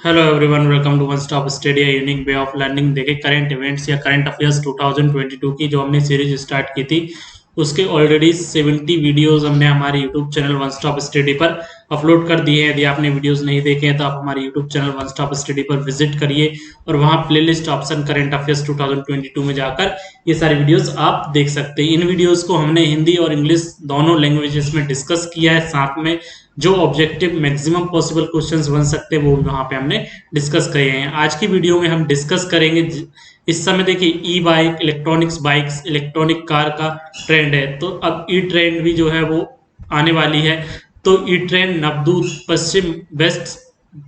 Hello everyone, welcome to one stop study, unique way of learning. देखिए, current events या current affairs 2022 की जो हमने सीरीज स्टार्ट की थी, उसके ऑलरेडी 70 वीडियोस हमने हमारे YouTube channel one stop study पर अपलोड कर दिए हैं। यदि आपने वीडियोस नहीं देखे हैं तो आप हमारे YouTube channel one stop study पर विजिट करिए और वहां प्लेलिस्ट ऑप्शन करंट अफेयर्स 2022 में जाकर ये सारे वीडियोस आप देख सकते हैं। इन वीडियोस को हमने हिंदी और इंग्लिश दोनों लैंग्वेजेस में डिस्कस किया है। साथ में जो ऑब्जेक्टिव मैक्सिमम पॉसिबल क्वेश्चंस बन सकते हैं वो वहां पे हमने डिस्कस किए हैं। आज की वीडियो में हम डिस्कस करेंगे, इस समय देखिए e bike, electronics bikes, electronic car का ट्रेंड है। तो अब ई ट्रेंड भी जो है वो आने वाली है। तो ई ट्रेन नवदूत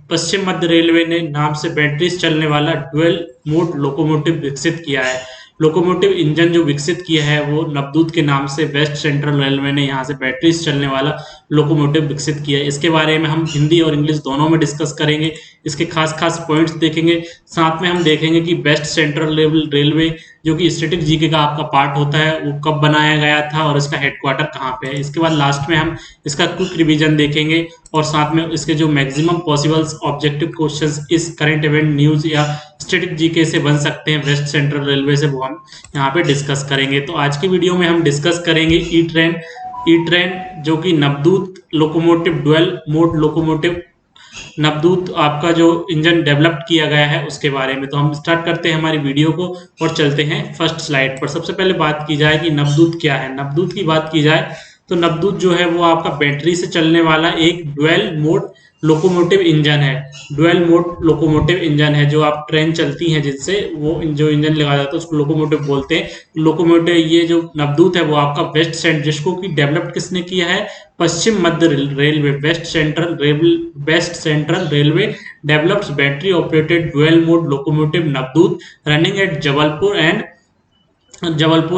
पश्चिम मध्य रेलवे ने नाम से बैटरी चलने वाला डुअल मोड लोकोमोटिव विकसित किया है। लोकोमोटिव इंजन जो विकसित किया है वो नवदूत के नाम से वेस्ट सेंट्रल रेलवे ने यहाँ से बैटरी चलने वाला लोकोमोटिव विकसित किया है। इसके बारे में हम हिंदी और इंग्लिश दोनों में डिस्कस करेंगे, इसके खास खास पॉइंट्स देखेंगे। साथ में हम देखेंगे कि वेस्ट सेंट्रल रेलवे जो कि स्टैटिक जीके का आपका पार्ट होता है वो कब बनाया गया था और इसका हेडक्वार्टर कहाँ पे है। इसके बाद लास्ट में हम इसका क्विक रिवीजन देखेंगे और साथ में इसके जो मैक्सिमम पॉसिबल ऑब्जेक्टिव क्वेश्चंस इस करंट इवेंट न्यूज या स्टैटिक जीके से बन सकते हैं वेस्ट सेंट्रल रेलवे से, वो हम यहाँ पे डिस्कस करेंगे। तो आज की वीडियो में हम डिस्कस करेंगे ई ट्रेन जो कि नवदूत लोकोमोटिव डुअल मोड लोकोमोटिव नवदूत आपका जो इंजन डेवलप किया गया है उसके बारे में। तो हम स्टार्ट करते हैं हमारी वीडियो को और चलते हैं फर्स्ट स्लाइड पर। सबसे पहले बात की जाए कि नवदूत क्या है। नवदूत की बात की जाए तो नवदूत जो है वो आपका बैटरी से चलने वाला एक डुअल मोड लोकोमोटिव इंजन है। डुअल मोड लोकोमोटिव इंजन है जो आप ट्रेन चलती हैं जिससे वो जो इंजन लगाया जाता है उसको लोकोमोटिव बोलते हैं। लोकोमोटिव ये जो नवदूत है वो आपका वेस्ट सेंट जिसको कि डेवलप किसने किया है, पश्चिम मध्य railway west central railway develops battery operated dual mode locomotive Navdoot running at Jabalpur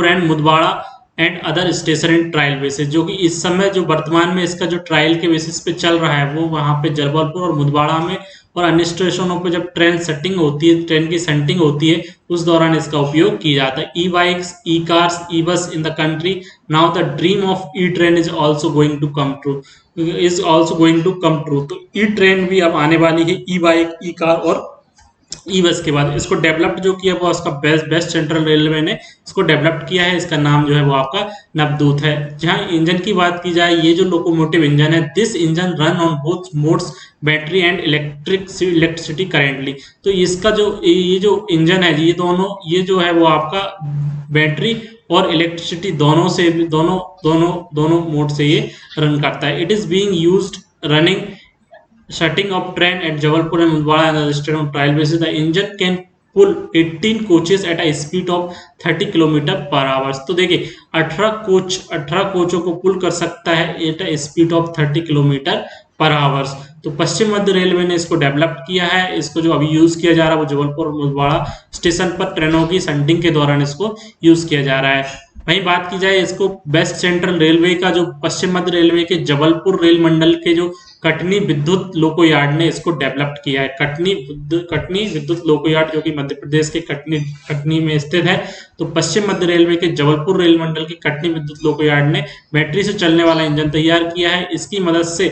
and Mudwara and other station in trial basis. जो कि इस समय जो वर्तमान में इसका जो ट्रायल के बेसिस पे चल रहा है वो वहां पे जबलपुर और मुदवाड़ा में और अन्य स्टेशनों पे जब ट्रेन सेटिंग होती है, ट्रेन की सेटिंग होती है, उस दौरान इसका उपयोग किया जाता है। ई bikes, E cars, e bus in the country now the dream of e train is also going to come true. तो ई ट्रेन भी अब आने वाली है, ई बाइक, ई कार और ई बस के बाद। इसको डेवलप जो किया वो उसका वेस्ट सेंट्रल रेलवे ने इसको डेवलप किया है। इसका नाम जो है वो आपका नवदूत है। जहां इंजन की बात की जाए, ये जो लोकोमोटिव इंजन है, this engine run on both modes battery and electricity currently. तो इसका जो ये जो इंजन है, ये जो है वो आपका बैटरी और इलेक्ट्रिसिटी दोनों से दोनों मोड से ये रन करता है। It is being used running shutting of train at Jabalpur and Mundwara and the state on trial basis. The engine can pull 18 coaches at a speed of 30 kilometre per hours. तो देखिए 18 कोचों को pull कर सकता है at a speed of 30 kilometre per hours. तो पश्चिम मध्य रेलवे ने इसको डेवलप किया है। इसको जो अभी यूज किया जा रहा है वो जबलपुर और मुदवाड़ा स्टेशन पर ट्रेनों की सेंटिंग के दौरान इसको यूज किया जा रहा है। वहीं बात की जाए इसको वेस्ट सेंट्रल रेलवे का, जो पश्चिम मध्य रेलवे के जबलपुर रेल मंडल के जो कटनी विद्युत लोको यार्ड ने इसको डेवलप किया है। कटनी विद्युत लोको यार्ड जो कि मध्य प्रदेश के कटनी में स्थित है। तो पश्चिम मध्य रेलवे के जबलपुर रेल मंडल के कटनी विद्युत लोको यार्ड ने बैटरी से चलने वाला इंजन तैयार किया है। इसकी मदद से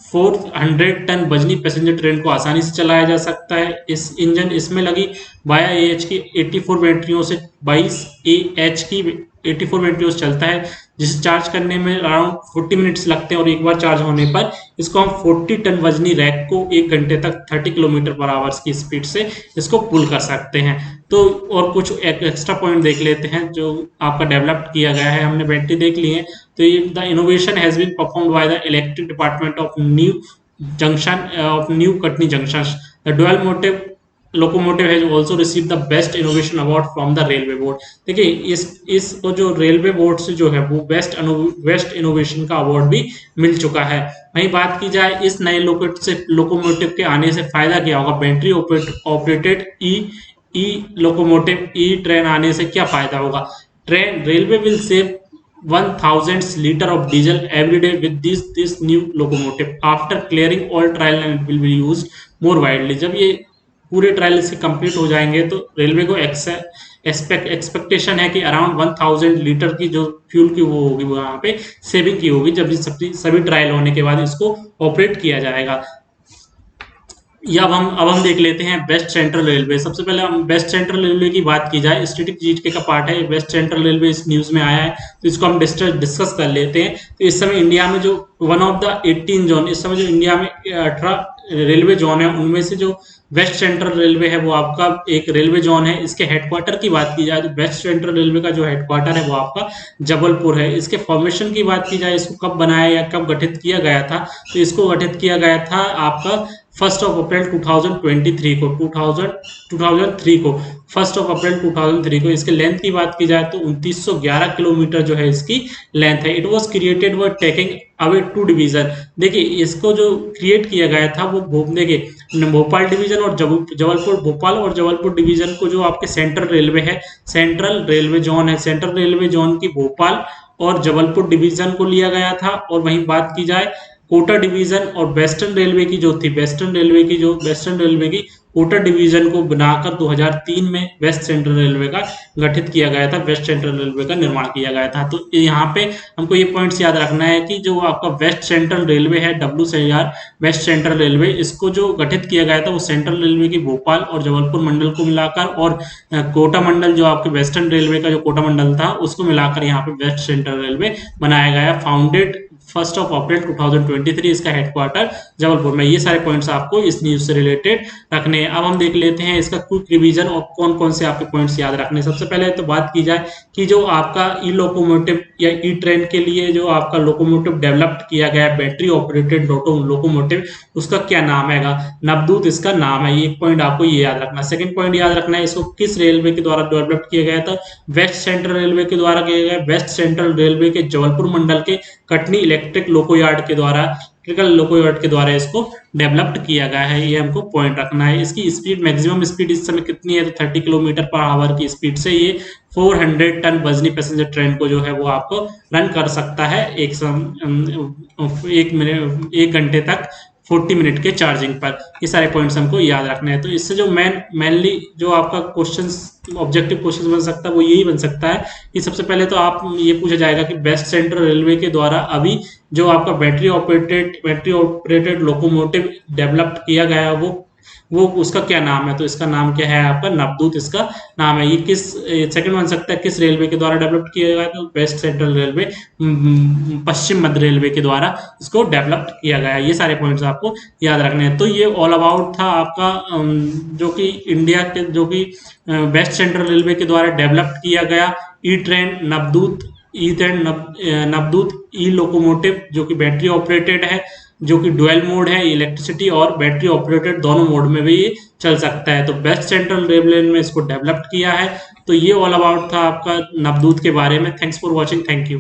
400 टन वजनी पैसेंजर ट्रेन को आसानी से चलाया जा सकता है। इस इंजन इसमें लगी 22 एएच की 84 बैटरियों से 22 एएच की 84 बैटरियों से चलता है, जिसे चार्ज करने में अराउंड 40 मिनट्स लगते हैं और एक बार चार्ज होने पर इसको हम 40 टन वजनी रैक को 1 घंटे तक 30 किलोमीटर पर आवर्स की स्पीड से इसको पुल कर सकते हैं। तो और कुछ एक्स्ट्रा पॉइंट देख लेते हैं जो आपका डेवलप किया गया है। हमने बैटरी देख ली है। तो the innovation has been performed by the electric department of new Katni junction. The dual motive locomotive has also receive the best innovation award from the railway board. देखिए इस जो रेलवे बोर्ड से जो है वो बेस्ट इनोवेशन का award भी मिल चुका है। वहीं बात की जाए इस नए लोकोमोटिव के आने से फायदा क्या होगा, बैटरी ऑपरेटेड ई लोकोमोटिव ई ट्रेन आने से क्या फायदा होगा। Railway will save 1000 litre of diesel every day with this new locomotive after clearing all trial and it will be used more widely। जब ये पूरे ट्रायल इसके कंप्लीट हो जाएंगे तो रेलवे को एक्सपेक्टेशन है कि अराउंड 1000 लीटर की जो फ्यूल की वो होगी वहां पे सेविंग की होगी जब सभी ट्रायल होने के बाद इसको ऑपरेट किया जाएगा। या अब हम देख लेते हैं वेस्ट सेंट्रल रेलवे। सबसे पहले हम वेस्ट सेंट्रल रेलवे की बात की जाए, स्टैटिक जीके का पार्ट है वेस्ट सेंट्रल रेलवे, इस न्यूज में आया है तो इसको हम डिस्कस कर लेते हैं। तो इस समय इंडिया में जो वन ऑफ द 18 जोन, इस समय जो इंडिया में 18 रेलवे जोन है उनमें से जो वेस्ट सेंट्रल रेलवे है वो आपका एक रेलवे जोन है। इसके हेडक्वार्टर की बात की जाए तो वेस्ट सेंट्रल रेलवे का जो हेडक्वार्टर है वो आपका जबलपुर है। इसके फॉर्मेशन की बात की जाए, इसको कब बनाया या कब गठित किया गया था, तो इसको गठित किया गया था आपका 1 अप्रैल 2023 को 2003 को 1 अप्रैल 2003 को। इसके लेंथ की बात की जाए तो 2911 किलोमीटर जो है इसकी लेंथ है। It was created were taking away 2 division. देखिए इसको जो क्रिएट किया गया था वो देखिए भोपाल डिवीजन और जबलपुर, भोपाल और जबलपुर डिवीजन को जो आपके सेंट्रल रेलवे है, सेंट्रल रेलवे जोन है, सेंट्रल रेलवे जोन की भोपाल और जबलपुर डिवीजन को लिया गया था। और वहीं बात की जाए कोटा डिवीजन और वेस्टर्न रेलवे की जो थी, वेस्टर्न रेलवे की कोटा डिवीजन को बनाकर 2003 में वेस्ट सेंट्रल रेलवे का गठित किया गया था, वेस्ट सेंट्रल रेलवे का निर्माण किया गया था। तो यहाँ पे हमको ये पॉइंट्स याद रखना है कि जो आपका वेस्ट सेंट्रल रेलवे है, WCR वेस्ट सेंट्रल रेलवे, इसको जो गठित किया गया था वो सेंट्रल रेलवे की भोपाल और जबलपुर मंडल को मिलाकर, और कोटा मंडल जो आपके वेस्टर्न रेलवे का जो कोटा मंडल था उसको मिलाकर यहाँ पे वेस्ट सेंट्रल रेलवे बनाया गया। फाउंडेड 1 अप्रैल 2023, इसका हेडक्वार्टर जबलपुर में। ये सारे पॉइंट्स आपको इस न्यूज से रिलेटेड रखने हैं। अब हम देख लेते हैं इसका क्विक रिवीजन और कौन कौन से आपके पॉइंट्स याद रखने। सबसे पहले तो बात की जाए कि जो आपका ई लोकोमोटिव या ई ट्रेन के लिए जो आपका लोकोमोटिव डेवलप्ड किया गया है, बैटरी ऑपरेटेड लोकोमोटिव, उसका क्या नाम है? नवदूत इसका नाम है। एक पॉइंट आपको ये याद रखना। सेकंड पॉइंट याद रखना है, इसको किस रेलवे के द्वारा डेवलप किया गया था? वेस्ट सेंट्रल रेलवे के द्वारा किया गया। वेस्ट सेंट्रल रेलवे के जबलपुर मंडल के कटनी इलेक्ट्रिक लोकोयार्ड के द्वारा, इलेक्ट्रिकल लोकोयार्ड के द्वारा इसको डेवलप्ड किया गया है। ये हमको पॉइंट रखना है। इसकी स्पीड, मैक्सिमम स्पीड इस समय कितनी है? तो 30 किलोमीटर पर आवर की स्पीड से ये 400 टन वजनी पैसेंजर ट्रेन को जो है वो आपको रन कर सकता है एक घंटे तक 40 मिनट के चार्जिंग पर। ये सारे पॉइंट्स हमको याद रखने हैं। तो इससे जो मेनली जो आपका क्वेश्चंस, ऑब्जेक्टिव क्वेश्चन बन सकता है वो यही बन सकता है कि सबसे पहले तो आप ये पूछा जाएगा कि वेस्ट सेंट्रल रेलवे के द्वारा अभी जो आपका बैटरी ऑपरेटेड लोकोमोटिव डेवलप किया गया वो उसका क्या नाम है? तो इसका नाम क्या है आपका? नवदूत इसका नाम है। ये किस, सेकंड बन सकता है किस रेलवे के द्वारा डेवलप किया गया? तो वेस्ट सेंट्रल रेलवे, पश्चिम मध्य रेलवे के द्वारा इसको डेवलप किया गया। ये सारे पॉइंट्स आपको याद रखने हैं। तो ये ऑल अबाउट था आपका जो कि इंडिया के, जो कि वेस्ट सेंट्रल रेलवे के द्वारा डेवलप किया गया ई ट्रेन नवदूत, नवदूत ई लोकोमोटिव, जो कि बैटरी ऑपरेटेड है, जो कि डुअल मोड है, इलेक्ट्रिसिटी और बैटरी ऑपरेटेड दोनों मोड में भी ये चल सकता है। तो वेस्ट सेंट्रल रेलवे में इसको डेवलप किया है। तो ये ऑल अबाउट था आपका नवदूत के बारे में। Thanks for watching, thank you.